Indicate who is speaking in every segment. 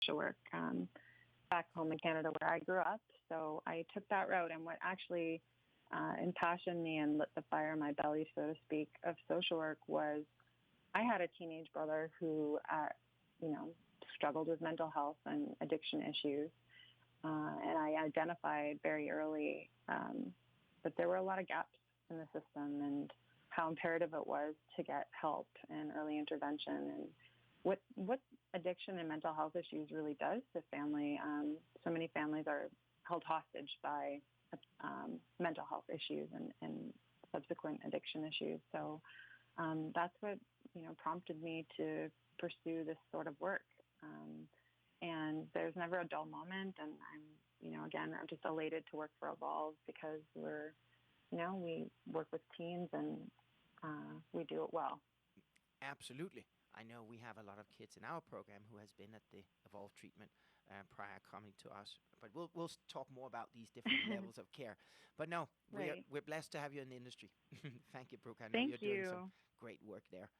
Speaker 1: social work back home in Canada where I grew up. So I took that route, and what actually impassioned me and lit the fire in my belly, so to speak, of social work was I had a teenage brother who, struggled with mental health and addiction issues. And I identified very early that there were a lot of gaps in the system and how imperative it was to get help and early intervention, and what addiction and mental health issues really does to family. So many families are held hostage by mental health issues and subsequent addiction issues. So that's what prompted me to pursue this sort of work. And there's never a dull moment, and I'm just elated to work for Evolve because we work with teens and we do it well.
Speaker 2: Absolutely. I know we have a lot of kids in our program who has been at the Evolve treatment prior coming to us, but we'll talk more about these different levels of care. But no,
Speaker 1: Right.
Speaker 2: we're blessed to have you in the industry. Thank you, Brooke. I know you're doing some great work there.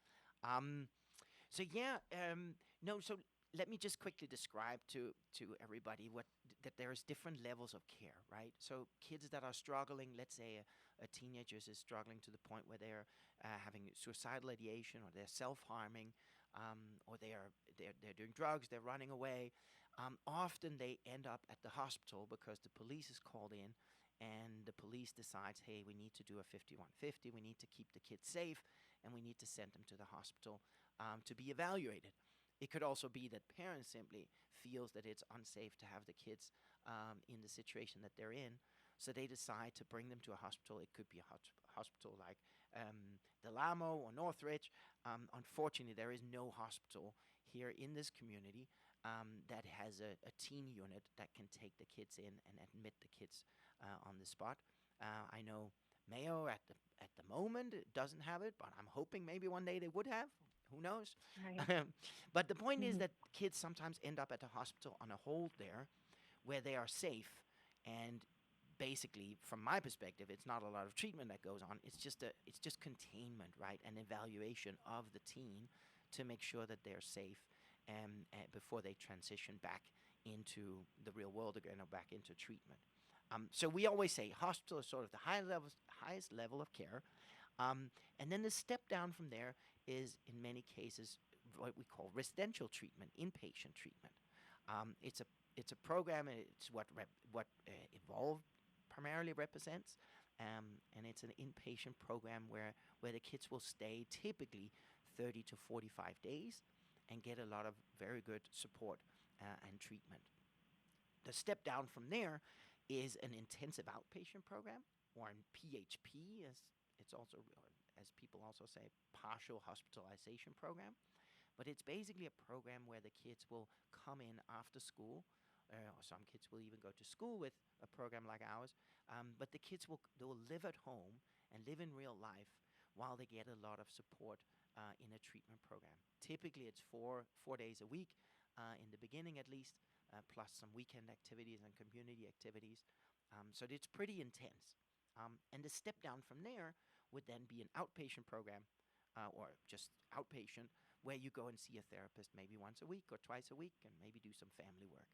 Speaker 2: So let me just quickly describe to everybody that there's different levels of care, right? So kids that are struggling, let's say a teenager is struggling to the point where they're having suicidal ideation, or they're self-harming, or they're doing drugs, they're running away. Often they end up at the hospital because the police is called in, and the police decides, hey, we need to do a 5150, we need to keep the kids safe, and we need to send them to the hospital to be evaluated. It could also be that parents simply feels that it's unsafe to have the kids in the situation that they're in, so they decide to bring them to a hospital. It could be a hospital like Del Amo or Northridge. Unfortunately, there is no hospital here in this community that has a teen unit that can take the kids in and admit the kids on the spot. I know Mayo at the moment doesn't have it, but I'm hoping maybe one day they would have. Who knows?
Speaker 1: Right.
Speaker 2: But the point is that kids sometimes end up at a hospital on a hold there where they are safe, and basically, from my perspective, it's not a lot of treatment that goes on. It's just containment, right? An evaluation of the teen to make sure that they're safe before they transition back into the real world again or back into treatment. So we always say hospital is sort of the highest level of care. And then the step down from there is, in many cases, what we call residential treatment, inpatient treatment. It's a program, and it's what Evolve primarily represents, and it's an inpatient program where the kids will stay typically 30 to 45 days and get a lot of very good support and treatment. The step down from there is an intensive outpatient program, or an PHP, as it's also, as people also say, partial hospitalization program. But it's basically a program where the kids will come in after school, or some kids will even go to school with a program like ours. But the kids will live at home and live in real life while they get a lot of support in a treatment program. Typically, it's four days a week in the beginning, at least, plus some weekend activities and community activities. So it's pretty intense. And the step down from there would then be an outpatient program, or just outpatient, where you go and see a therapist maybe once a week or twice a week and maybe do some family work.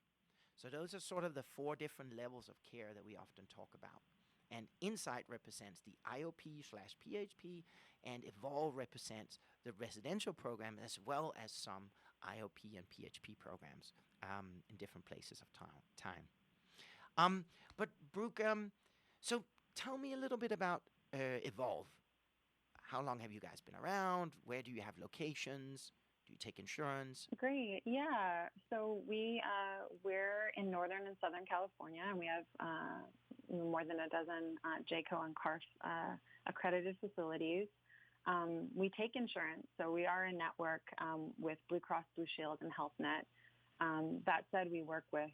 Speaker 2: So those are sort of the 4 different levels of care that we often talk about. And Insight represents the IOP/PHP, and Evolve represents the residential program, as well as some IOP and PHP programs in different places of time. But Brooke, so tell me a little bit about Evolve. How long have you guys been around? Where do you have locations? Do you take insurance?
Speaker 1: Great. Yeah. So we're in Northern and Southern California, and we have more than a dozen JCO and CARF accredited facilities. We take insurance, so we are a network with Blue Cross Blue Shield and Health Net. That said, we work with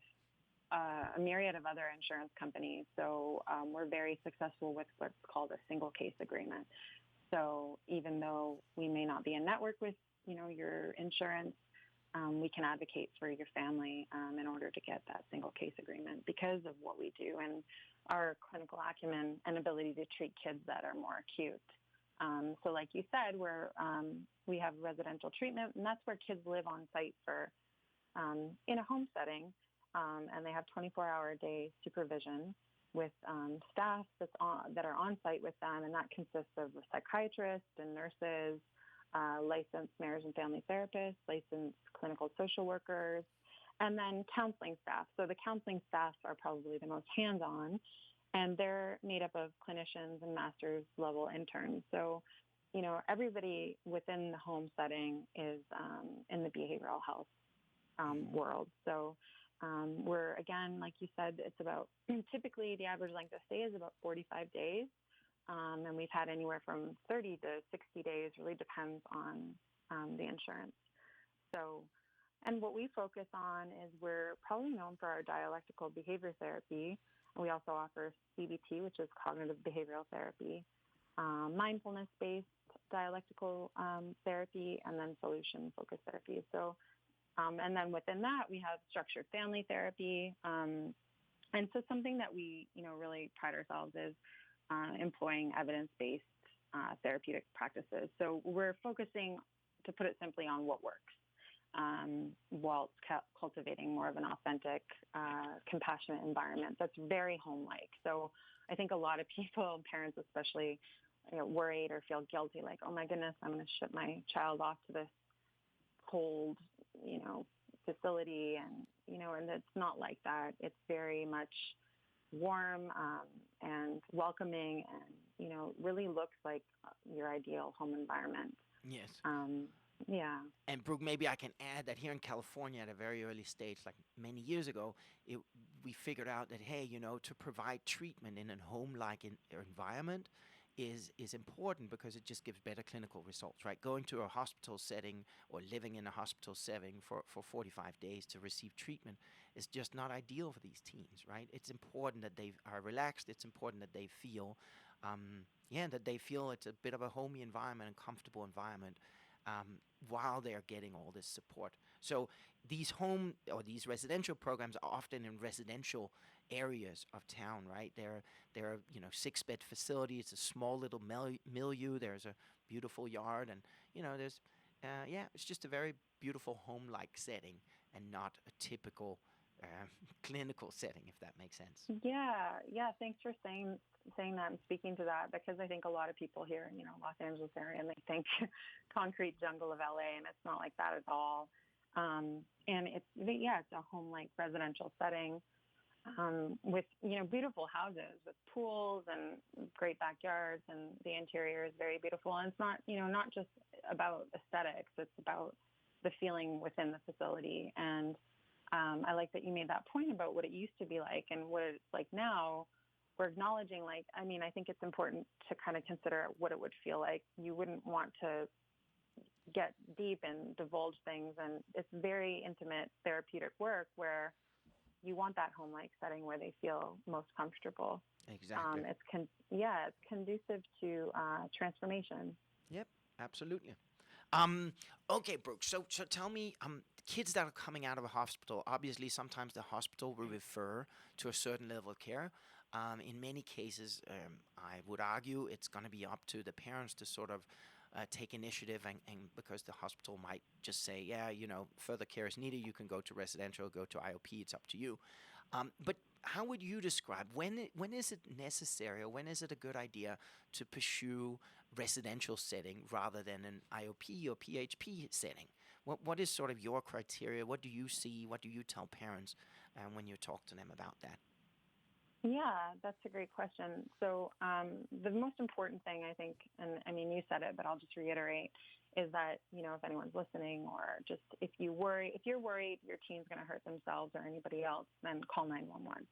Speaker 1: a myriad of other insurance companies, so we're very successful with what's called a single case agreement. So even though we may not be in network with your insurance, we can advocate for your family in order to get that single case agreement because of what we do and our clinical acumen and ability to treat kids that are more acute. So like you said, we have residential treatment, and that's where kids live on site for in a home setting, and they have 24-hour-a-day supervision with staff that are on site with them, and that consists of psychiatrists and nurses, licensed marriage and family therapists, licensed clinical social workers, and then counseling staff. So the counseling staff are probably the most hands-on, and they're made up of clinicians and master's level interns. So, everybody within the home setting is in the behavioral health world. So we're, again, like you said, it's about, typically the average length of stay is about 45 days. And we've had anywhere from 30 to 60 days, really depends on the insurance. So, and what we focus on is we're probably known for our dialectical behavior therapy. And we also offer CBT, which is cognitive behavioral therapy, mindfulness-based dialectical therapy, and then solution-focused therapy. So, and then within that, we have structured family therapy. And so something that we, really pride ourselves is employing evidence-based therapeutic practices. So we're focusing, to put it simply, on what works, while cultivating more of an authentic, compassionate environment that's very home-like. So I think a lot of people, parents especially, worried or feel guilty, like, oh my goodness, I'm going to ship my child off to this cold, facility, and it's not like that. It's very much warm and welcoming, and really looks like your ideal home environment.
Speaker 2: Yes.
Speaker 1: Yeah.
Speaker 2: And Brooke, maybe I can add that here in California at a very early stage, like many years ago, we figured out that, hey, to provide treatment in a home-like environment is important because it just gives better clinical results, right? Going to a hospital setting or living in a hospital setting for 45 days to receive treatment is just not ideal for these teens, right? It's important that they are relaxed. It's important that they feel, that they feel it's a bit of a homey environment and comfortable environment while they're getting all this support. So these home or these residential programs are often in residential areas of town, right? They're 6-bed facility. It's a small little milieu. There's a beautiful yard, and there's it's just a very beautiful home-like setting and not a typical clinical setting, if that makes sense.
Speaker 1: Yeah. Thanks for saying that and speaking to that, because I think a lot of people here in Los Angeles area, and they think concrete jungle of LA, and it's not like that at all. And it's a home-like residential setting with beautiful houses with pools and great backyards, and the interior is very beautiful. And it's not not just about aesthetics; it's about the feeling within the facility. And I like that you made that point about what it used to be like and what it's like now. We're acknowledging, I think it's important to kind of consider what it would feel like. You wouldn't want to get deep and divulge things, and it's very intimate therapeutic work where you want that home-like setting where they feel most comfortable.
Speaker 2: Exactly.
Speaker 1: It's conducive to transformation.
Speaker 2: Yep, absolutely. Okay, Brooke, so tell me, kids that are coming out of a hospital, obviously sometimes the hospital will refer to a certain level of care. In many cases, I would argue it's going to be up to the parents to sort of take initiative, and because the hospital might just say, further care is needed, you can go to residential, go to IOP, it's up to you. But how would you describe, when is it necessary, or when is it a good idea to pursue residential setting rather than an IOP or PHP setting? What is sort of your criteria? What do you see? What do you tell parents when you talk to them about that?
Speaker 1: Yeah, that's a great question. So the most important thing, I think, and you said it, but I'll just reiterate, is that, if anyone's listening, or just if you're worried your teen's going to hurt themselves or anybody else, then call 911.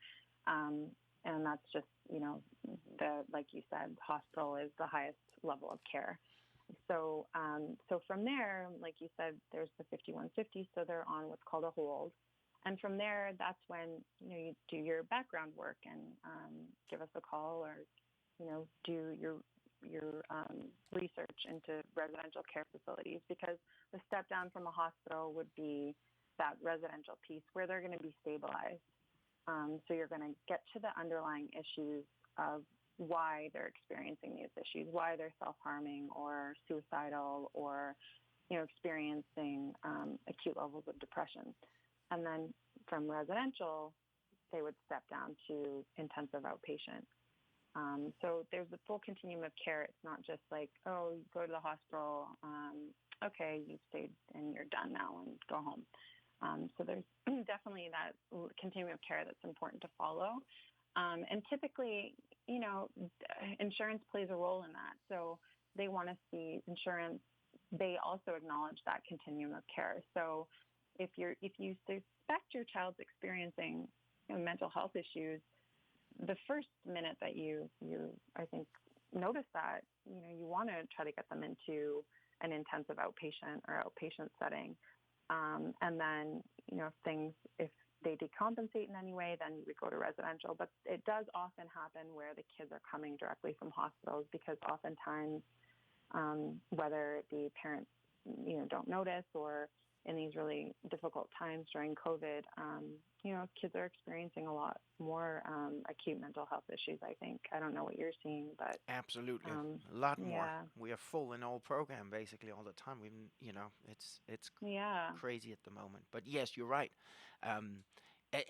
Speaker 1: And that's just, like you said, hospital is the highest level of care. So from there, like you said, there's the 5150, so they're on what's called a hold. And from there, that's when, you do your background work and give us a call, or, do your research into residential care facilities, because the step down from a hospital would be that residential piece where they're going to be stabilized. So you're going to get to the underlying issues of why they're experiencing these issues, why they're self-harming or suicidal, or, experiencing acute levels of depression. And then from residential, they would step down to intensive outpatient. So there's the full continuum of care. It's not just like, oh, you go to the hospital, okay, you stayed and you're done now and go home. So there's definitely that continuum of care that's important to follow. And typically, insurance plays a role in that. So they want to see insurance. They also acknowledge that continuum of care. So if you suspect your child's experiencing mental health issues, the first minute that you I think notice that, you want to try to get them into an intensive outpatient or outpatient setting. And then, if they decompensate in any way, then you would go to residential. But it does often happen where the kids are coming directly from hospitals, because oftentimes, whether it be parents, don't notice, or in these really difficult times during COVID, kids are experiencing a lot more acute mental health issues, I think. I don't know what you're seeing, but...
Speaker 2: Absolutely. A lot more.
Speaker 1: Yeah.
Speaker 2: We are full in all program basically all the time. It's crazy at the moment. But yes, you're right.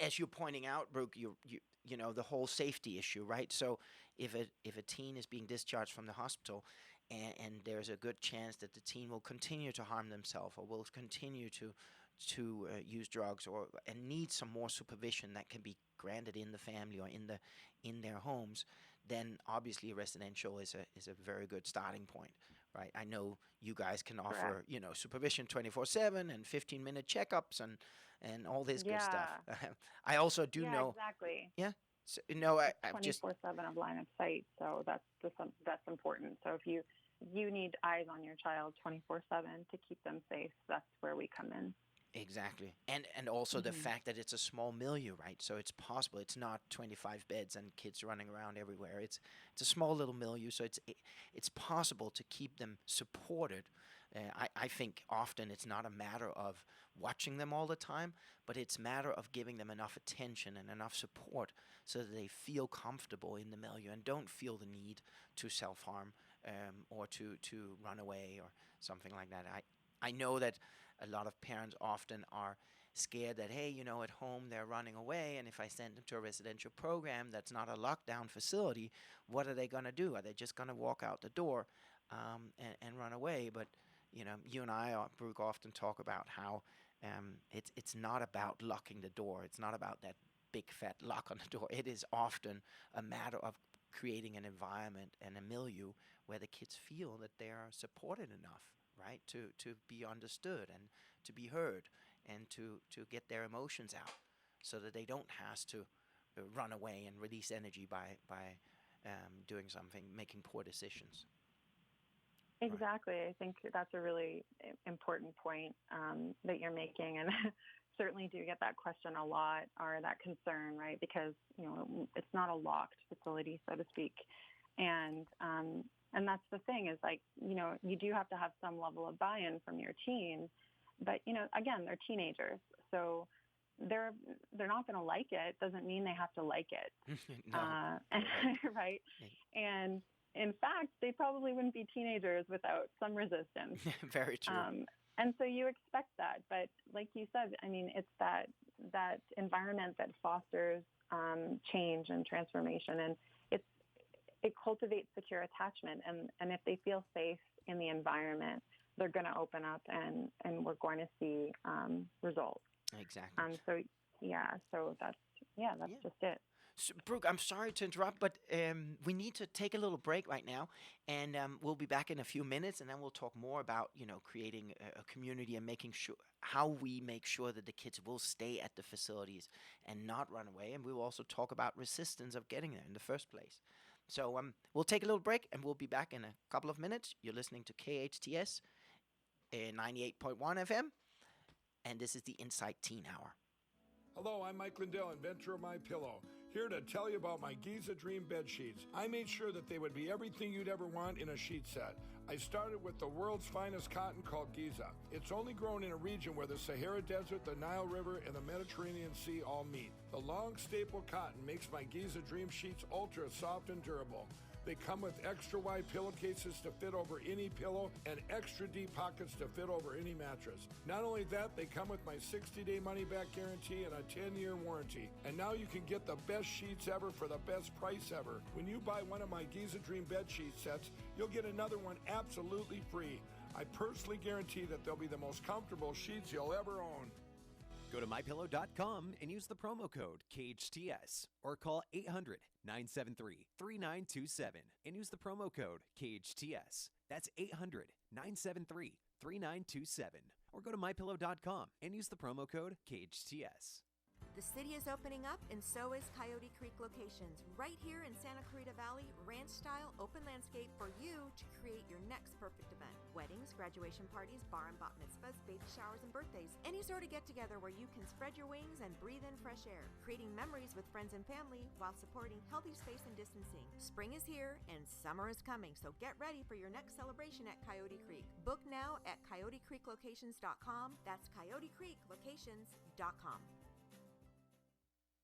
Speaker 2: As you're pointing out, Brooke, the whole safety issue, right? So if a teen is being discharged from the hospital, and there's a good chance that the teen will continue to harm themselves or will continue to use drugs and need some more supervision that can be granted in the family or in their homes, then obviously residential is a very good starting point, right? I know you guys can offer supervision 24/7 and 15-minute checkups and all this good stuff. I also do know
Speaker 1: exactly.
Speaker 2: Yeah. So, I'm
Speaker 1: 24/7 of line of sight, so that's important. So if you need eyes on your child 24/7 to keep them safe, that's where we come in.
Speaker 2: Exactly. And also the fact that it's a small milieu, right? So it's possible. It's not 25 beds and kids running around everywhere. It's a small little milieu, so it's possible to keep them supported. I think often it's not a matter of watching them all the time, but it's a matter of giving them enough attention and enough support so that they feel comfortable in the milieu and don't feel the need to self-harm or to run away or something like that. I know that a lot of parents often are scared that, hey, at home they're running away, and if I send them to a residential program that's not a lockdown facility, what are they going to do? Are they just going to walk out the door and run away? But, you and I, Brooke, often talk about how it's not about locking the door. It's not about that big fat lock on the door. It is often a matter of creating an environment and a milieu where the kids feel that they are supported enough, right, to be understood and to be heard and to get their emotions out so that they don't have to run away and release energy by doing something, making poor decisions.
Speaker 1: Exactly. Right. I think that's a really important point that you're making, and certainly do get that question a lot, or that concern, right? Because, it's not a locked facility, so to speak. And that's the thing is, like, you do have to have some level of buy-in from your teen, but, again, they're teenagers. So they're not going to like it. Doesn't mean they have to like it.
Speaker 2: No.
Speaker 1: Right. And in fact, they probably wouldn't be teenagers without some resistance.
Speaker 2: Very true.
Speaker 1: And so you expect that. But like you said, I mean, it's that environment that fosters change and transformation. And it cultivates secure attachment. And if they feel safe in the environment, they're going to open up and we're going to see results.
Speaker 2: Exactly.
Speaker 1: So that's just it.
Speaker 2: So, Brooke, I'm sorry to interrupt, but we need to take a little break right now, and we'll be back in a few minutes, and then we'll talk more about, creating a community and making sure how we make sure that the kids will stay at the facilities and not run away, and we will also talk about resistance of getting there in the first place. So we'll take a little break, and we'll be back in a couple of minutes. You're listening to KHTS 98.1 FM, and this is the Insight Teen Hour.
Speaker 3: Hello, I'm Mike Lindell, inventor of My Pillow, here to tell you about my Giza Dream bed sheets. I made sure that they would be everything you'd ever want in a sheet set. I started with the world's finest cotton called Giza. It's only grown in a region where the Sahara Desert, the Nile River, and the Mediterranean Sea all meet. The long staple cotton makes my Giza Dream sheets ultra soft and durable. They come with extra wide pillowcases to fit over any pillow and extra deep pockets to fit over any mattress. Not only that, they come with my 60-day money-back guarantee and a 10-year warranty. And now you can get the best sheets ever for the best price ever. When you buy one of my Giza Dream bed sheet sets, you'll get another one absolutely free. I personally guarantee that they'll be the most comfortable sheets you'll ever own.
Speaker 4: Go to mypillow.com and use the promo code KHTS or call 800-973-3927 and use the promo code KHTS. That's 800-973-3927 or go to mypillow.com and use the promo code KHTS.
Speaker 5: The city is opening up, and so is Coyote Creek Locations, right here in Santa Clarita Valley, ranch-style open landscape for you to create your next perfect event. Weddings, graduation parties, bar and bat mitzvahs, baby showers, and birthdays. Any sort of get-together where you can spread your wings and breathe in fresh air, creating memories with friends and family while supporting healthy space and distancing. Spring is here, and summer is coming, so get ready for your next celebration at Coyote Creek. Book now at coyotecreeklocations.com. That's coyotecreeklocations.com.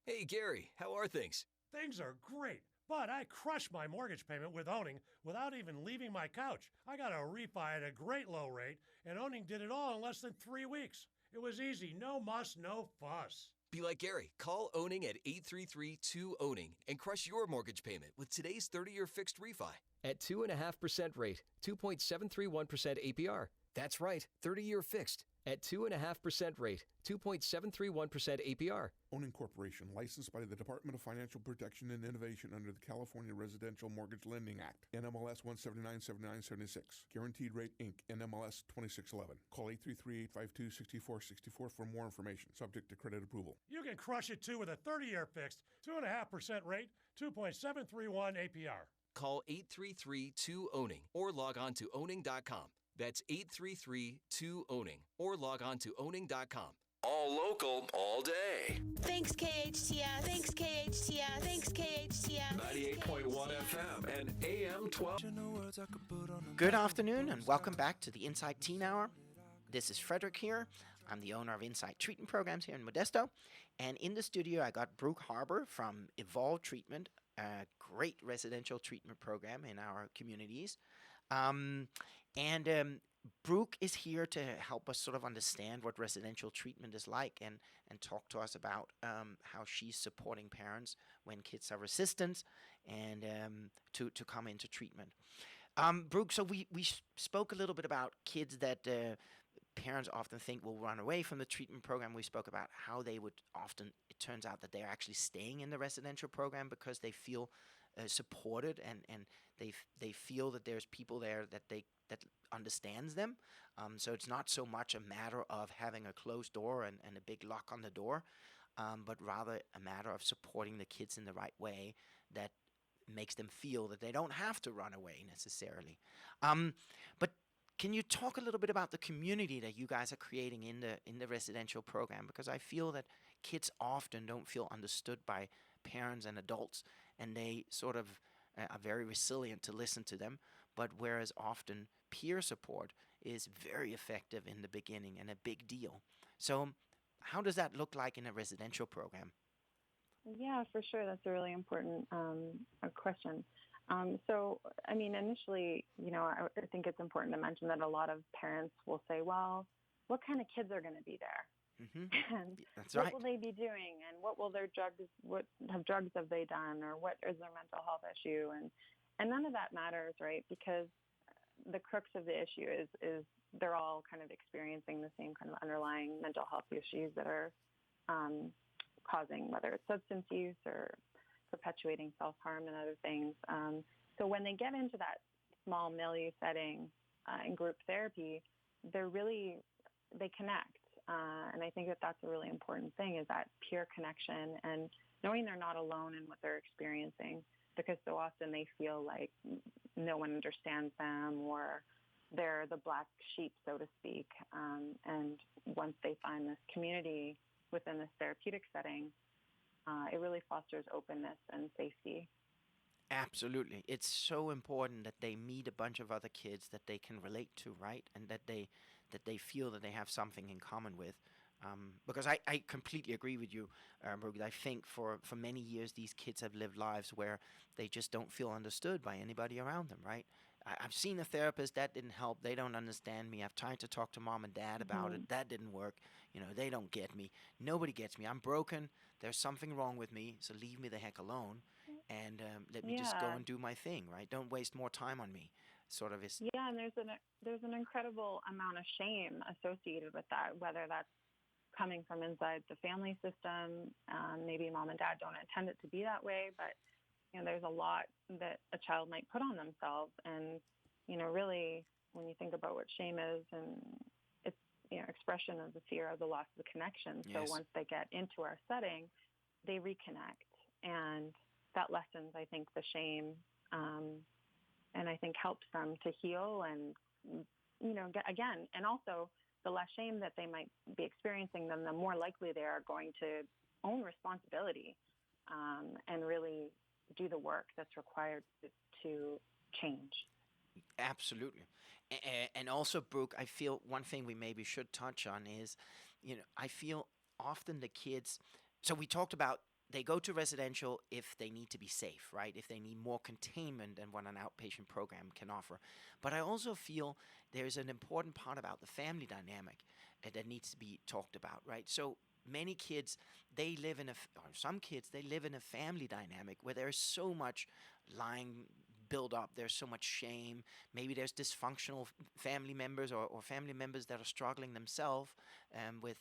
Speaker 6: Hey, Gary, how are things?
Speaker 7: Things are great, but I crushed my mortgage payment with Owning without even leaving my couch. I got a refi at a great low rate, and Owning did it all in less than 3 weeks. It was easy, no muss, no fuss.
Speaker 6: Be like Gary. Call Owning at 833-2-OWNING and crush your mortgage payment with today's 30-year fixed refi.
Speaker 8: At 2.5% rate, 2.731% APR.
Speaker 6: That's right, 30-year fixed.
Speaker 8: At 2.5% rate, 2.731% APR.
Speaker 9: Owning Corporation, licensed by the Department of Financial Protection and Innovation under the California Residential Mortgage Lending Act, NMLS 1797976. Guaranteed Rate, Inc., NMLS 2611. Call 833-852-6464 for more information, subject to credit approval.
Speaker 7: You can crush it too with a 30-year fixed, 2.5% rate, 2.731 APR.
Speaker 6: Call 833-2-OWNING or log on to owning.com. That's 833-2-OWNING or log on to owning.com.
Speaker 10: All local, all day.
Speaker 11: Thanks, KHTS. Thanks, KHTS. Thanks, KHTS.
Speaker 10: 98.1 FM and AM 12.
Speaker 2: Good afternoon and welcome back to the Insight Teen Hour. This is Frederik here. I'm the owner of Insight Treatment Programs here in Modesto. And in the studio, I got Brooke Harper from Evolve Treatment, a great residential treatment program in our communities. Brooke is here to help us sort of understand what residential treatment is like and talk to us about how she's supporting parents when kids are resistant and to come into treatment. Brooke, so we spoke a little bit about kids that parents often think will run away from the treatment program. We spoke about how they would often, it turns out that they're actually staying in the residential program because they feel supported and they feel that there's people there that understands them. So it's not so much a matter of having a closed door and a big lock on the door, but rather a matter of supporting the kids in the right way that makes them feel that they don't have to run away necessarily. But can you talk a little bit about the community that you guys are creating in the residential program? Because I feel that kids often don't feel understood by parents and adults, and they sort of are very resilient to listen to them. But whereas often peer support is very effective in the beginning and a big deal. So how does that look like in a residential program?
Speaker 1: Yeah, for sure. That's a really important question. So, I mean, initially, I think it's important to mention that a lot of parents will say, well, what kind of kids are going to be there?
Speaker 2: Mm-hmm.
Speaker 1: And
Speaker 2: that's
Speaker 1: what
Speaker 2: right.
Speaker 1: will they be doing? And what will their drugs have they done? Or what is their mental health issue? And none of that matters, right? Because the crux of the issue is they're all kind of experiencing the same kind of underlying mental health issues that are causing, whether it's substance use or perpetuating self-harm and other things. So when they get into that small milieu setting in group therapy, they connect. And I think that that's a really important thing, is that peer connection and knowing they're not alone in what they're experiencing, because so often they feel like no one understands them or they're the black sheep, so to speak. And once they find this community within this therapeutic setting, it really fosters openness and safety.
Speaker 2: Absolutely. It's so important that they meet a bunch of other kids that they can relate to, right? And that they feel that they have something in common with. Because I completely agree with you, Brooke. I think for many years these kids have lived lives where they just don't feel understood by anybody around them, right? I've seen a therapist, that didn't help. They don't understand me. I've tried to talk to mom and dad about it. That didn't work. They don't get me. Nobody gets me. I'm broken. There's something wrong with me, so leave me the heck alone and let me just go and do my thing, right? Don't waste more time on me, sort of is.
Speaker 1: Yeah, and there's an incredible amount of shame associated with that, whether that's coming from inside the family system. Maybe mom and dad don't intend it to be that way, but there's a lot that a child might put on themselves. And, really, when you think about what shame is, and it's, expression of the fear of the loss of the connection. So
Speaker 2: Yes.
Speaker 1: once they get into our setting, they reconnect. And that lessens, I think, the shame, and I think helps them to heal and, again, and also the less shame that they might be experiencing, then the more likely they are going to own responsibility and really do the work that's required to change.
Speaker 2: Absolutely. And also, Brooke, I feel one thing we maybe should touch on is, I feel often the kids, so we talked about they go to residential if they need to be safe, right? If they need more containment than what an outpatient program can offer. But I also feel there's an important part about the family dynamic that needs to be talked about, right? So many kids, or some kids, they live in a family dynamic where there's so much lying build up, there's so much shame. Maybe there's dysfunctional family members or family members that are struggling themselves with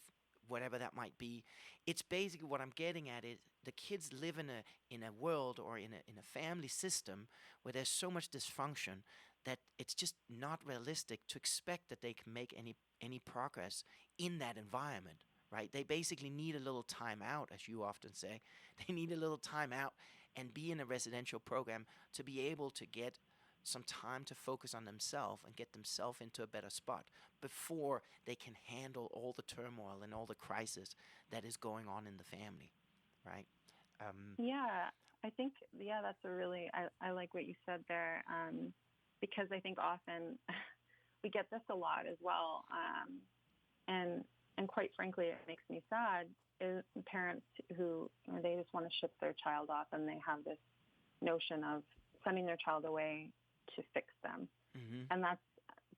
Speaker 2: whatever that might be. It's basically what I'm getting at is the kids live in a world or in a family system where there's so much dysfunction that it's just not realistic to expect that they can make any progress in that environment, right? They basically need a little time out, as you often say. They need a little time out and be in a residential program to be able to get some time to focus on themselves and get themselves into a better spot before they can handle all the turmoil and all the crisis that is going on in the family, right?
Speaker 1: I think, that's I like what you said there, because I think often we get this a lot as well. And quite frankly, it makes me sad is parents who they just want to ship their child off, and they have this notion of sending their child away to fix them. And that's,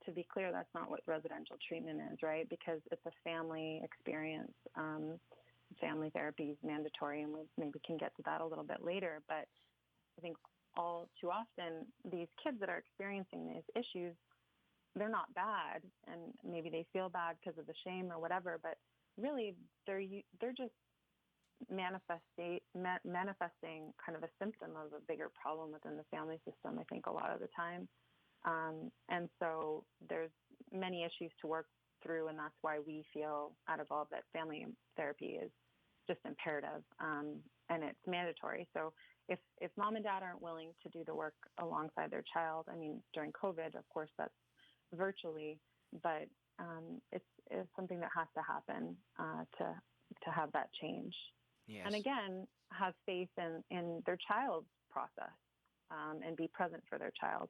Speaker 1: to be clear, that's not what residential treatment is, right? Because it's a family experience. Family therapy is mandatory, and we maybe can get to that a little bit later. But I think all too often, these kids that are experiencing these issues, they're not bad, and maybe they feel bad because of the shame or whatever, but really they're just manifesting kind of a symptom of a bigger problem within the family system, I think, a lot of the time. And so there's many issues to work through, and that's why we feel out of all that family therapy is just imperative, and it's mandatory. So if mom and dad aren't willing to do the work alongside their child, I mean, during COVID, of course, that's virtually, but it's something that has to happen to have that change.
Speaker 2: Yes.
Speaker 1: And again, have faith in their child's process and be present for their child.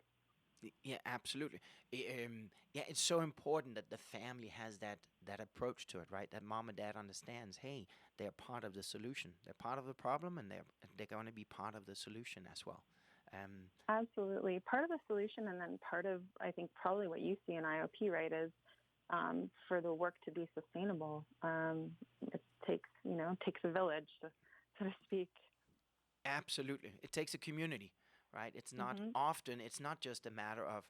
Speaker 2: Yeah, absolutely. It's so important that the family has that approach to it, right? That mom and dad understands, hey, they're part of the solution. They're part of the problem, and they're going to be part of the solution as well.
Speaker 1: Absolutely. Part of the solution, and then part of, I think, probably what you see in IOP, right, is for the work to be sustainable. It takes a village, so to speak.
Speaker 2: Absolutely. It takes a community, right? It's not often, it's not just a matter of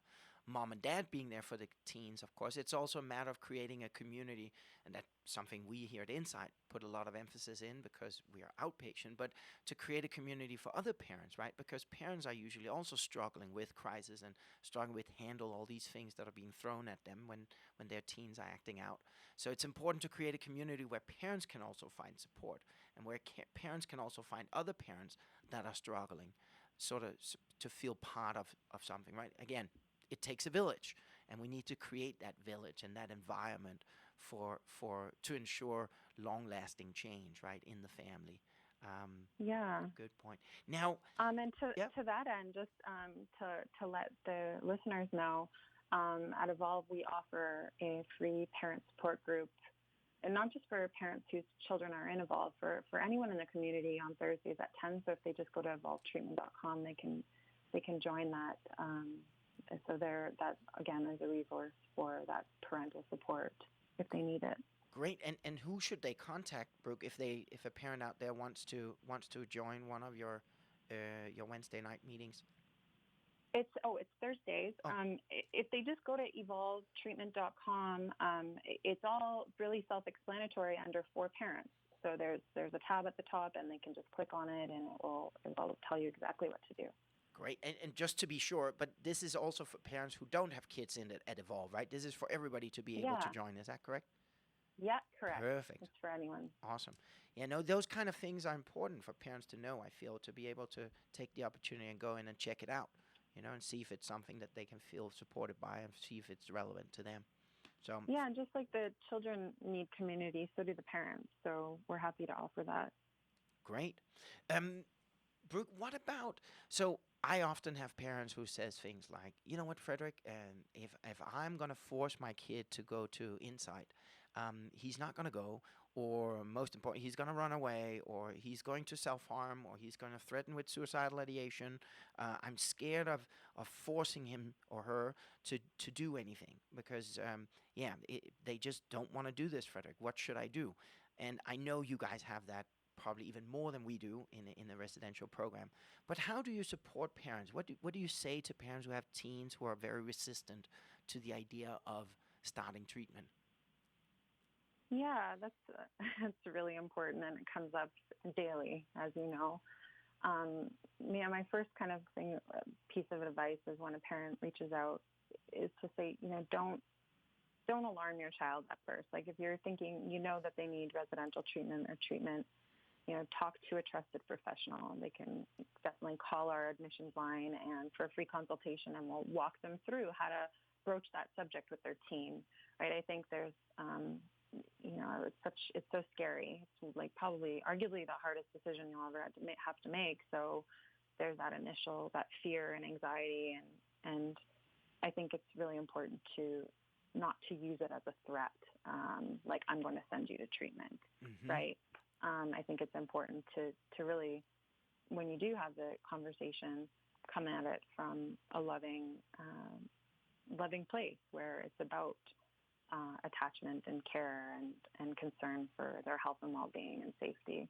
Speaker 2: mom and dad being there for the teens, of course. It's also a matter of creating a community, and that's something we here at Insight put a lot of emphasis in because we are outpatient, but to create a community for other parents, right? Because parents are usually also struggling with crisis and struggling with handle all these things that are being thrown at them when their teens are acting out. So it's important to create a community where parents can also find support, and where parents can also find other parents that are struggling, sort of to feel part of something, right? Again, it takes a village, and we need to create that village and that environment to ensure long-lasting change, right, in the family. Good point. Now,
Speaker 1: and to that end, just to let the listeners know, at Evolve we offer a free parent support group and not just for parents whose children are in Evolve, for anyone in the community on Thursdays at 10. So if they just go to evolvetreatment.com, they can join that. So that again is a resource for that parental support if they need it.
Speaker 2: Great. And who should they contact, Brooke, if a parent out there wants to join one of your Wednesday night meetings?
Speaker 1: It's Thursdays.
Speaker 2: Oh.
Speaker 1: If they just go to evolvetreatment.com, it's all really self-explanatory under For Parents. So there's a tab at the top, and they can just click on it, and it will tell you exactly what to do.
Speaker 2: Great. And just to be sure, but this is also for parents who don't have kids in it at Evolve, right? This is for everybody to be able to join. Is that correct?
Speaker 1: Yeah, correct.
Speaker 2: Perfect.
Speaker 1: It's for anyone.
Speaker 2: Awesome. Yeah, no, those kind of things are important for parents to know, I feel, to be able to take the opportunity and go in and check it out, and see if it's something that they can feel supported by and see if it's relevant to them. So
Speaker 1: yeah, and just like the children need community, so do the parents. So we're happy to offer that.
Speaker 2: Great. Brooke, what about, so I often have parents who says things like, you know what, Frederik, if I'm going to force my kid to go to Insight, he's not going to go, or most important, he's going to run away, or he's going to self-harm, or he's going to threaten with suicidal ideation. I'm scared of forcing him or her to do anything because, they just don't want to do this, Frederik. What should I do? And I know you guys have that probably even more than we do in the residential program. But how do you support parents? What do you say to parents who have teens who are very resistant to the idea of starting treatment?
Speaker 1: Yeah, that's really important, and it comes up daily, as you know. My first kind of piece of advice is when a parent reaches out is to say, don't alarm your child at first. Like if you're thinking, that they need residential treatment or treatment, talk to a trusted professional. They can definitely call our admissions line and for a free consultation, and we'll walk them through how to broach that subject with their teen. Right? I think there's, it's so scary. It's like probably arguably the hardest decision you'll ever have to make. So there's that fear and anxiety, and I think it's really important to not to use it as a threat. Like I'm going to send you to treatment, right? I think it's important to really, when you do have the conversation, come at it from a loving place where it's about attachment and care and concern for their health and well-being and safety.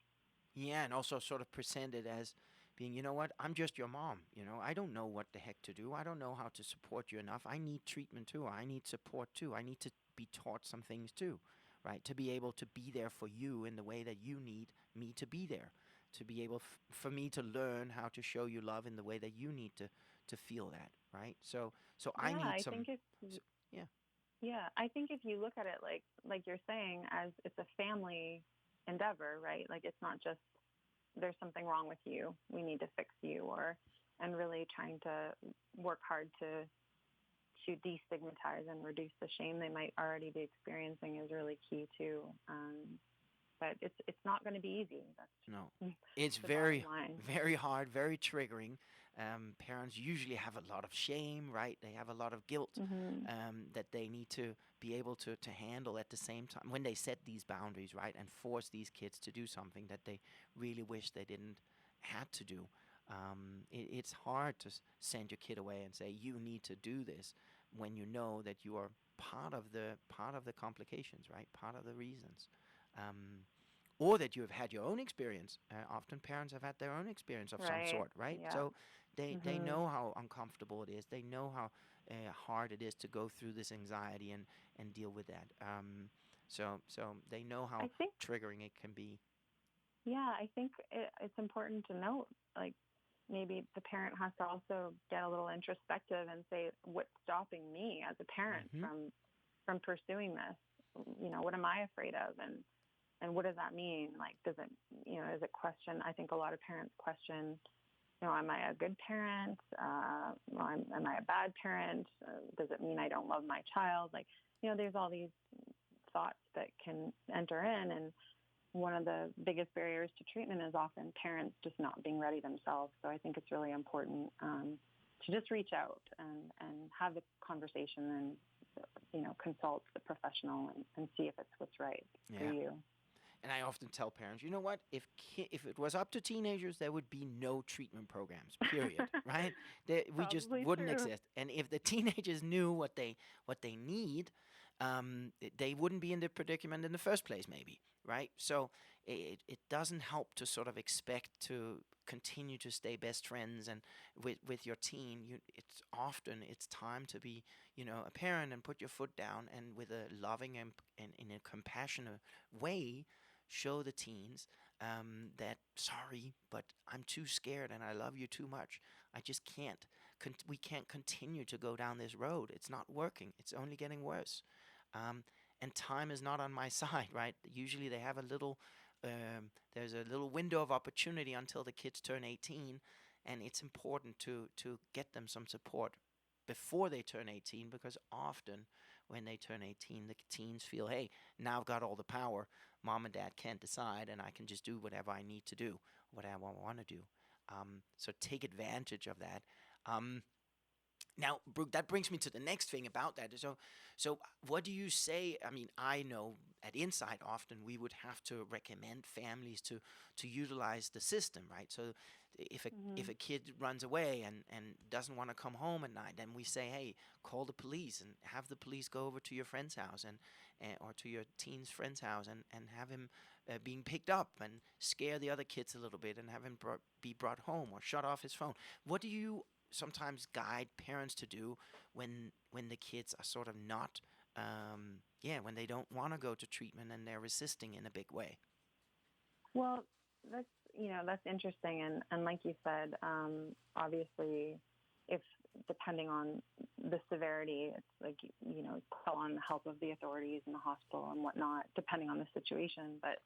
Speaker 2: Yeah, and also sort of present it as being, you know what, I'm just your mom. I don't know what the heck to do. I don't know how to support you enough. I need treatment too. I need support too. I need to be taught some things too. Right, to be able to be there for you in the way that you need me to be there, to be able for me to learn how to show you love in the way that you need to feel that, right? So I need some.
Speaker 1: Yeah, I think if you look at it like you're saying, as it's a family endeavor, right? Like it's not just there's something wrong with you, we need to fix you, and really trying to work hard to destigmatize and reduce the shame they might already be experiencing is really key too. But it's not going to be easy.
Speaker 2: It's very very hard, very triggering. Parents usually have a lot of shame, right? They have a lot of guilt that they need to be able to handle at the same time when they set these boundaries, right, and force these kids to do something that they really wish they didn't had to do. It's hard to send your kid away and say you need to do this when you know that you are part of the complications, right? Part of the reasons, or that you have had your own experience. Often parents have had their own experience of some sort, right? Yeah. So they know how uncomfortable it is. They know how hard it is to go through this anxiety and deal with that. So they know how triggering it can be.
Speaker 1: Yeah, I think it's important to note, like, maybe the parent has to also get a little introspective and say, what's stopping me as a parent from pursuing this? What am I afraid of? And what does that mean? Like, does it question? I think a lot of parents question, am I a good parent? Am I a bad parent? Does it mean I don't love my child? Like, there's all these thoughts that can enter in, and one of the biggest barriers to treatment is often parents just not being ready themselves. So I think it's really important to just reach out and have the conversation and consult the professional and see if it's what's right for you.
Speaker 2: And I often tell parents, you know what? If it was up to teenagers, there would be no treatment programs. Period. Right? We just wouldn't exist. And if the teenagers knew what they need, they wouldn't be in the predicament in the first place. Maybe. Right? So it doesn't help to sort of expect to continue to stay best friends and with your teen. It's time to be a parent and put your foot down and with a loving and in a compassionate way. Show the teens that, sorry, but I'm too scared and I love you too much. I just can't. We can't continue to go down this road. It's not working. It's only getting worse. And time is not on my side, right? Usually they have there's a little window of opportunity until the kids turn 18, and it's important to get them some support before they turn 18, because often when they turn 18, the teens feel, hey, now I've got all the power. Mom and dad can't decide, and I can just do whatever I need to do, whatever I want to do. So take advantage of that. Now, Brooke, that brings me to the next thing about that. So what do you say? I mean, I know at Insight often we would have to recommend families to utilize the system, right? So if a kid runs away and doesn't want to come home at night, then we say, hey, call the police and have the police go over to your friend's house or to your teen's friend's house and have him being picked up and scare the other kids a little bit and have him be brought home or shut off his phone. What do you sometimes guide parents to do when the kids are sort of not, when they don't want to go to treatment and they're resisting in a big way?
Speaker 1: Well, that's interesting. And like you said, obviously, if depending on the severity, it's like, call on the help of the authorities in the hospital and whatnot, depending on the situation. But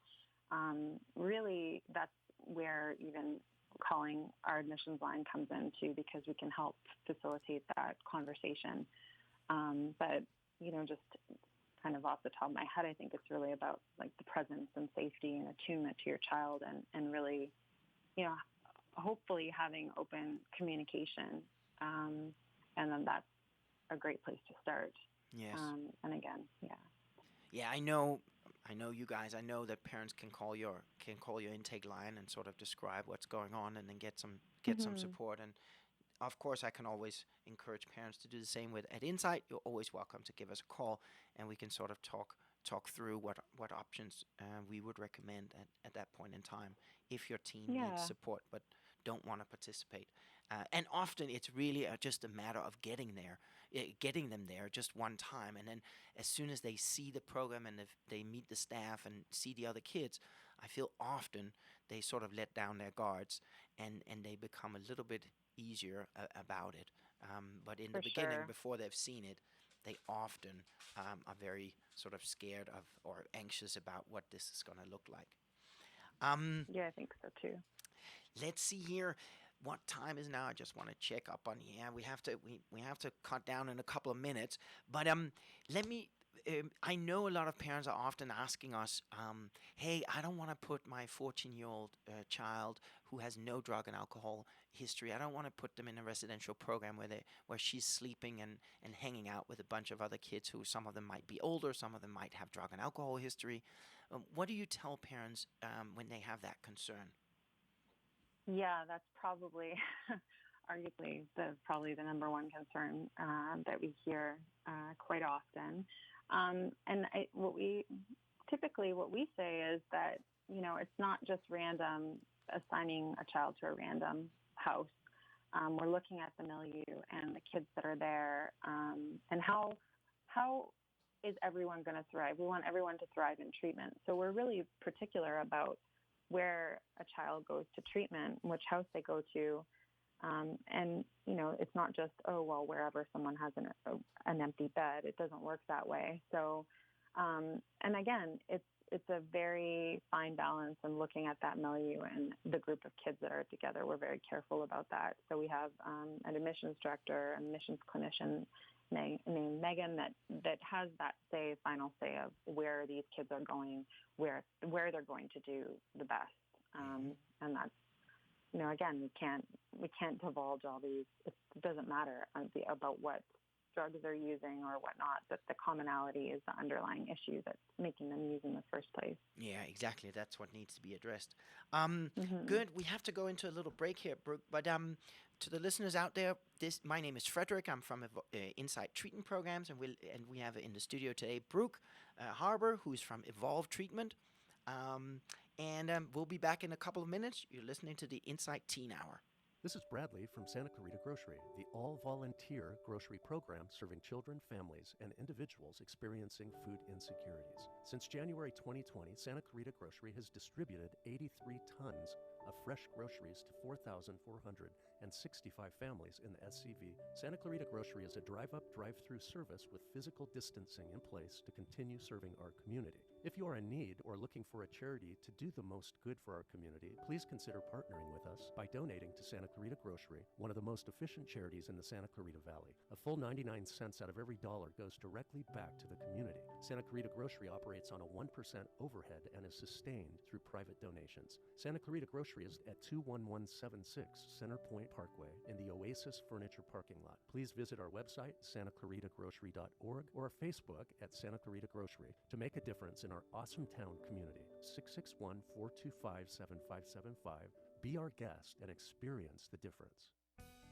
Speaker 1: really, that's where even calling our admissions line comes in too, because we can help facilitate that conversation. But, just kind of off the top of my head, I think it's really about like the presence and safety and attunement to your child and really, hopefully having open communication. And then that's a great place to start.
Speaker 2: Yes.
Speaker 1: And again,
Speaker 2: Yeah, I know you guys. I know that parents can call your intake line and sort of describe what's going on and then get some support. And of course, I can always encourage parents to do the same at Insight. You're always welcome to give us a call, and we can sort of talk through what options we would recommend at that point in time if your teen needs support but don't want to participate. And often it's really just a matter of getting them there just one time. And then as soon as they see the program and if they meet the staff and see the other kids, I feel often they sort of let down their guards and they become a little bit easier about it. But in the beginning, before they've seen it, they often are very sort of scared of or anxious about what this is going to look like.
Speaker 1: I think so too.
Speaker 2: Let's see here. What time is now? I just want to check up on. We have to cut down in a couple of minutes. But let me. I know a lot of parents are often asking us, "Hey, I don't want to put my 14-year-old child who has no drug and alcohol history. I don't want to put them in a residential program where she's sleeping and hanging out with a bunch of other kids who some of them might be older, some of them might have drug and alcohol history." What do you tell parents when they have that concern?
Speaker 1: Yeah, that's probably, arguably, the number one concern that we hear quite often. And what we say is that, it's not just random assigning a child to a random house. We're looking at the milieu and the kids that are there, and how is everyone going to thrive? We want everyone to thrive in treatment. So we're really particular about where a child goes to treatment, which house they go to. And, it's not just, wherever someone has an empty bed. It doesn't work that way. So, and again, it's a very fine balance in looking at that milieu and the group of kids that are together. We're very careful about that. So we have an admissions director, an admissions clinician named Megan that has that final say of where these kids are going, where they're going to do the best. And that's, again, we can't divulge all these. It doesn't matter about what drugs they're using or whatnot, that the commonality is the underlying issue that's making them use in the first place.
Speaker 2: Yeah, exactly. That's what needs to be addressed.
Speaker 1: Mm-hmm.
Speaker 2: Good. We have to go into a little break here, Brooke. But to the listeners out there, my name is Frederik. I'm from Insight Treatment Programs, and we have in the studio today Brooke Harper, who's from Evolve Treatment. We'll be back in a couple of minutes. You're listening to the Insight Teen Hour.
Speaker 12: This is Bradley from Santa Clarita Grocery, the all-volunteer grocery program serving children, families, and individuals experiencing food insecurities. Since January 2020, Santa Clarita Grocery has distributed 83 tons of fresh groceries to 4,465 families in the SCV. Santa Clarita Grocery is a drive-up, drive-through service with physical distancing in place to continue serving our community. If you are in need or looking for a charity to do the most good for our community, please consider partnering with us by donating to Santa Clarita Grocery, one of the most efficient charities in the Santa Clarita Valley. A full 99 cents out of every dollar goes directly back to the community. Santa Clarita Grocery operates on a 1% overhead and is sustained through private donations. Santa Clarita Grocery is at 21176 Center Point Parkway in the Oasis Furniture parking lot. Please visit our website, santaclaritagrocery.org, or our Facebook at Santa Clarita Grocery to make a difference in our awesome town community. 661-425-7575. Be our guest and experience the difference.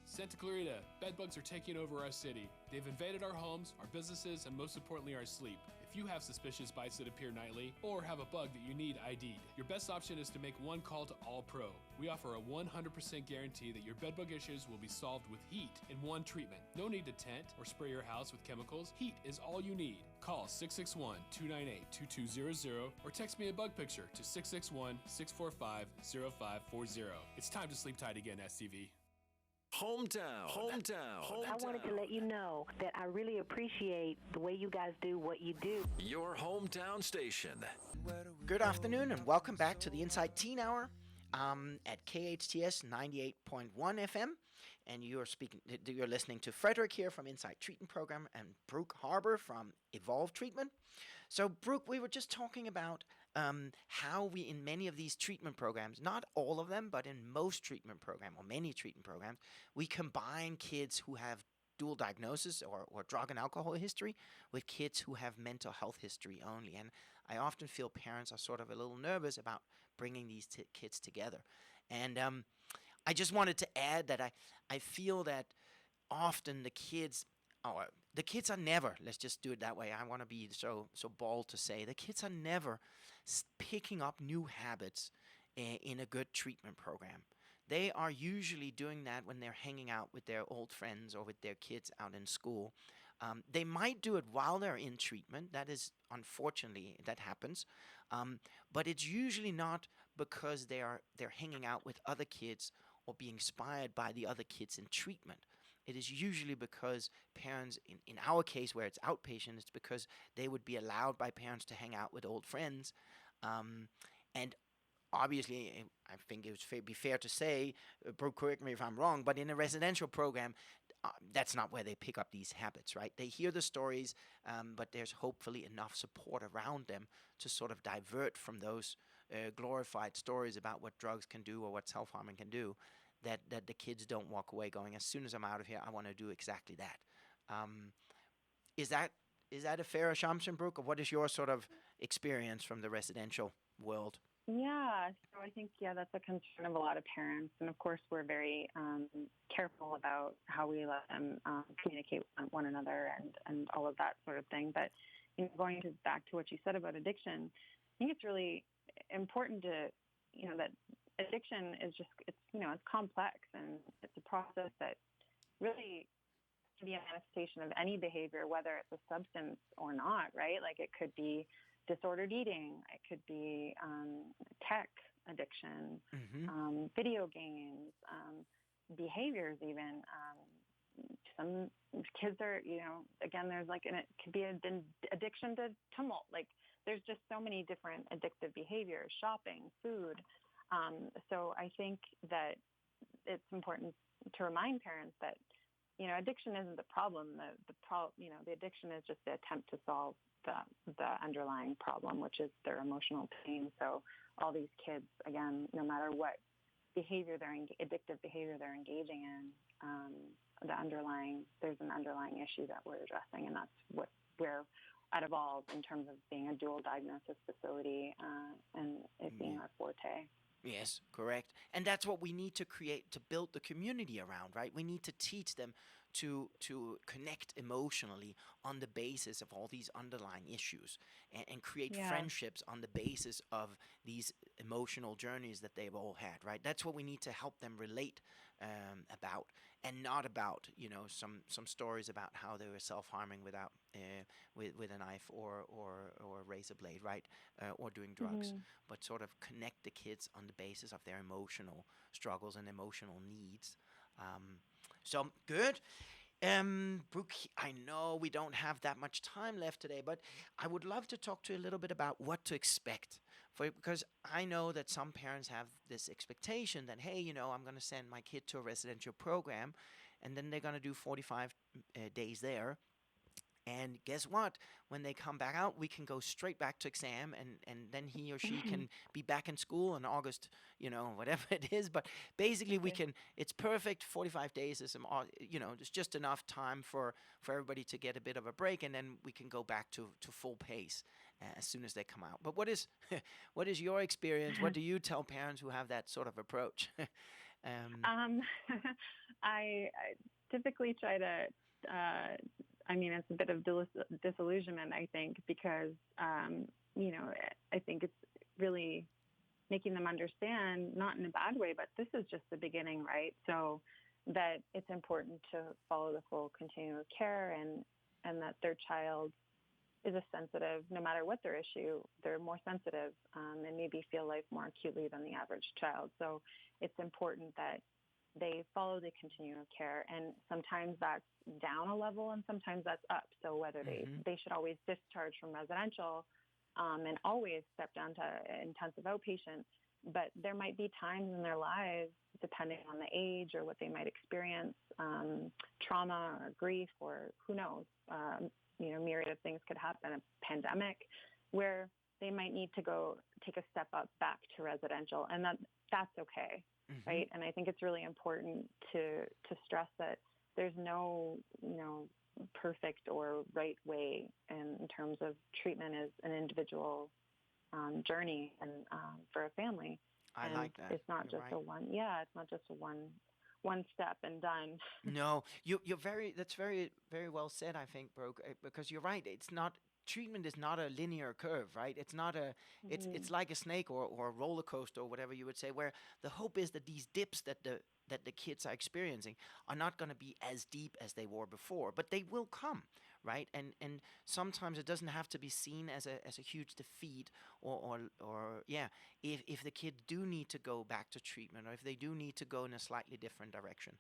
Speaker 13: Santa Clarita, bedbugs are taking over our city. They've invaded our homes, our businesses, and most importantly, our sleep. If you have suspicious bites that appear nightly or have a bug that you need ID'd, your best option is to make one call to All Pro. We offer a 100% guarantee that your bedbug issues will be solved with heat in one treatment. No need to tent or spray your house with chemicals. Heat is all you need. Call 661-298-2200 or text me a bug picture to 661-645-0540. It's time to sleep tight again, SCV.
Speaker 10: Hometown.
Speaker 11: I wanted to let you know that I really appreciate the way you guys do what you do.
Speaker 10: Your hometown station.
Speaker 2: Good afternoon and welcome back to the Insight Teen Hour at KHTS 98.1 FM. And you're listening to Frederik here from Insight Treatment Program and Brooke Harper from Evolve Treatment. So, Brooke, we were just talking about how we, in many of these treatment programs, not all of them, but in most treatment programs, or many treatment programs, we combine kids who have dual diagnosis or drug and alcohol history with kids who have mental health history only. And I often feel parents are sort of a little nervous about bringing these kids together. And I just wanted to add that I feel that often the kids are never, let's just do it that way, I want to be so bold to say, the kids are never picking up new habits in a good treatment program. They are usually doing that when they're hanging out with their old friends or with their kids out in school. They might do it while they're in treatment. That is, unfortunately, that happens. But it's usually not because they're hanging out with other kids or being inspired by the other kids in treatment. It is usually because parents, in our case where it's outpatient, it's because they would be allowed by parents to hang out with old friends. And obviously, I think it would be fair to say, Brooke, correct me if I'm wrong, but in a residential program, that's not where they pick up these habits, right? They hear the stories, but there's hopefully enough support around them to sort of divert from those glorified stories about what drugs can do or what self-harming can do, that the kids don't walk away going, as soon as I'm out of here, I want to do exactly that. Is that a fair assumption, Brooke, or what is your sort of experience from the residential world?
Speaker 1: Yeah, so I think, that's a concern of a lot of parents. And of course, we're very careful about how we let them communicate with one another and all of that sort of thing. But going back to what you said about addiction, I think it's really important to, that addiction is just, it's complex, and it's a process that really can be a manifestation of any behavior, whether it's a substance or not, right? Like it could be disordered eating, it could be tech addiction, video games, behaviors even. Some kids are, again, there's it could be an addiction to tumult. Like there's just so many different addictive behaviors, shopping, food. So I think that it's important to remind parents that, addiction isn't the problem. The addiction is just the attempt to solve the underlying problem, which is their emotional pain. So all these kids, again, no matter what addictive behavior they're engaging in, there's an underlying issue that we're addressing, and that's where at Evolve in terms of being a dual diagnosis facility and it being our forte.
Speaker 2: Yes, correct. And that's what we need to create, to build the community around, right? We need to teach them to connect emotionally on the basis of all these underlying issues and create friendships on the basis of these emotional journeys that they've all had, right? That's what we need to help them relate about, and not about, some stories about how they were self-harming without with a knife or a razor blade, right? Or doing drugs, but sort of connect the kids on the basis of their emotional struggles and emotional needs. So good. Brooke, I know we don't have that much time left today, but I would love to talk to you a little bit about what to expect. Because I know that some parents have this expectation that, hey, I'm going to send my kid to a residential program, and then they're going to do 45 days there. And guess what? When they come back out, we can go straight back to exam, and then he or she can be back in school in August, whatever it is. But basically, it's perfect. 45 days is, it's just enough time for everybody to get a bit of a break, and then we can go back to full pace as soon as they come out. But what is your experience? What do you tell parents who have that sort of approach?
Speaker 1: I typically try to, it's a bit of disillusionment, I think, because, I think it's really making them understand, not in a bad way, but this is just the beginning, right? So that it's important to follow the full continuum of care, and that their child is a sensitive, no matter what their issue, they're more sensitive and maybe feel life more acutely than the average child. So it's important that they follow the continuum of care, and sometimes that's down a level and sometimes that's up. So whether they should always discharge from residential and always step down to intensive outpatient, but there might be times in their lives, depending on the age or what they might experience, trauma or grief or who knows, myriad of things could happen, a pandemic, where they might need to go take a step up back to residential, and that's okay. Right. And I think it's really important to stress that there's no, perfect or right way in terms of treatment as an individual journey and for a family.
Speaker 2: I like that.
Speaker 1: It's not just it's not just a one step and done.
Speaker 2: No, that's very, very well said, I think, Brooke, because you're right. Treatment is not a linear curve, right? It's not it's like a snake or a roller coaster or whatever you would say, where the hope is that these dips that the kids are experiencing are not going to be as deep as they were before, but they will come, right? And sometimes it doesn't have to be seen as a huge defeat or if the kids do need to go back to treatment, or if they do need to go in a slightly different direction.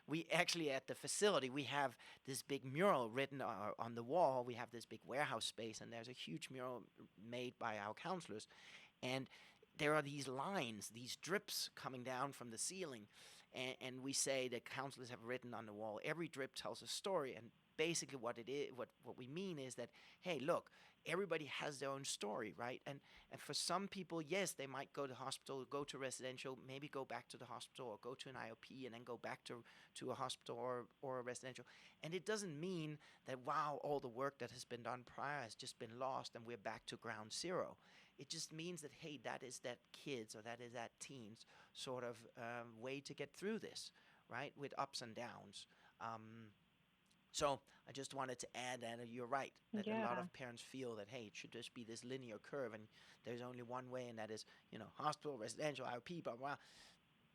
Speaker 2: We actually, at the facility, we have this big mural written on the wall. We have this big warehouse space, and there's a huge mural made by our counselors, and there are these lines, these drips coming down from the ceiling, and we say that counselors have written on the wall, every drip tells a story. And basically what it is, what we mean is that, hey, look, everybody has their own story, right? And for some people, yes, they might go to hospital, go to residential, maybe go back to the hospital, or go to an IOP and then go back to a hospital or a residential. And it doesn't mean that, wow, all the work that has been done prior has just been lost and we're back to ground zero. It just means that, hey, that is that kids, or that is that teens sort of way to get through this, right, with ups and downs. So I just wanted to add that you're right, that a lot of parents feel that, hey, it should just be this linear curve, and there's only one way, and that is, hospital, residential, IOP, blah, blah.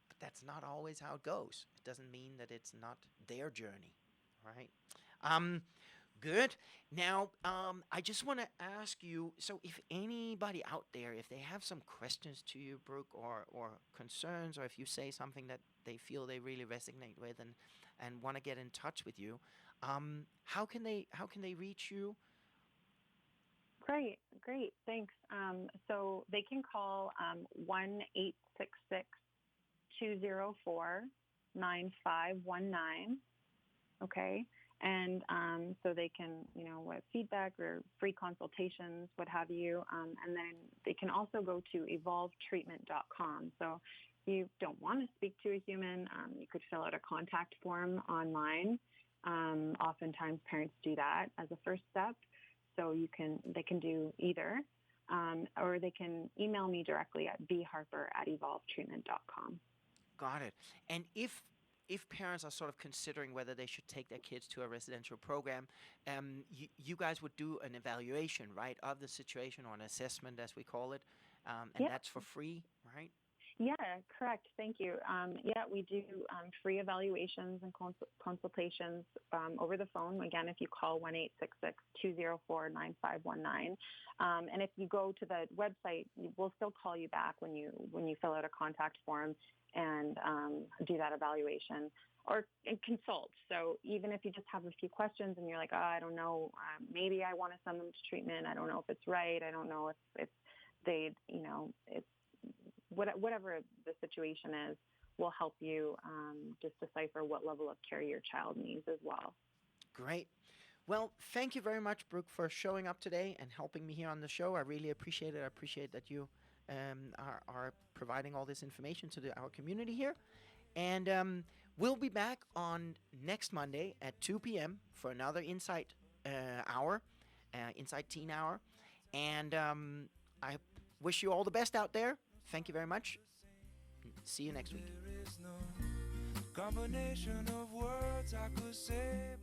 Speaker 2: But that's not always how it goes. It doesn't mean that it's not their journey, right? Good. Now, I just want to ask you, so if anybody out there, if they have some questions to you, Brooke, or concerns, or if you say something that they feel they really resonate with and want to get in touch with you, how can they reach you?
Speaker 1: Great, thanks. So they can call 1-866-204-9519. Okay. And so they can, what feedback or free consultations, what have you. And then they can also go to evolvetreatment.com. So you don't want to speak to a human, you could fill out a contact form online. Oftentimes parents do that as a first step. So they can do either, or they can email me directly at bharper@evolvetreatment.com.
Speaker 2: Got it. And if parents are sort of considering whether they should take their kids to a residential program, you guys would do an evaluation, right, of the situation, or an assessment, as we call it, and that's for free, right?
Speaker 1: Yeah, correct. Thank you. We do free evaluations and consultations over the phone. Again, if you call 1-866-204-9519. And if you go to the website, we'll still call you back when you fill out a contact form and do that evaluation and consult. So even if you just have a few questions and you're like, I don't know, maybe I want to send them to treatment. I don't know if it's right. I don't know if they, it's whatever the situation is, will help you just decipher what level of care your child needs as well.
Speaker 2: Great. Well, thank you very much, Brooke, for showing up today and helping me here on the show. I really appreciate it. I appreciate that you are providing all this information to our community here. And we'll be back on next Monday at 2 p.m. for another Insight Hour, Insight Teen Hour. And I wish you all the best out there. Thank you very much. See you next week.
Speaker 14: Combination of words I could say.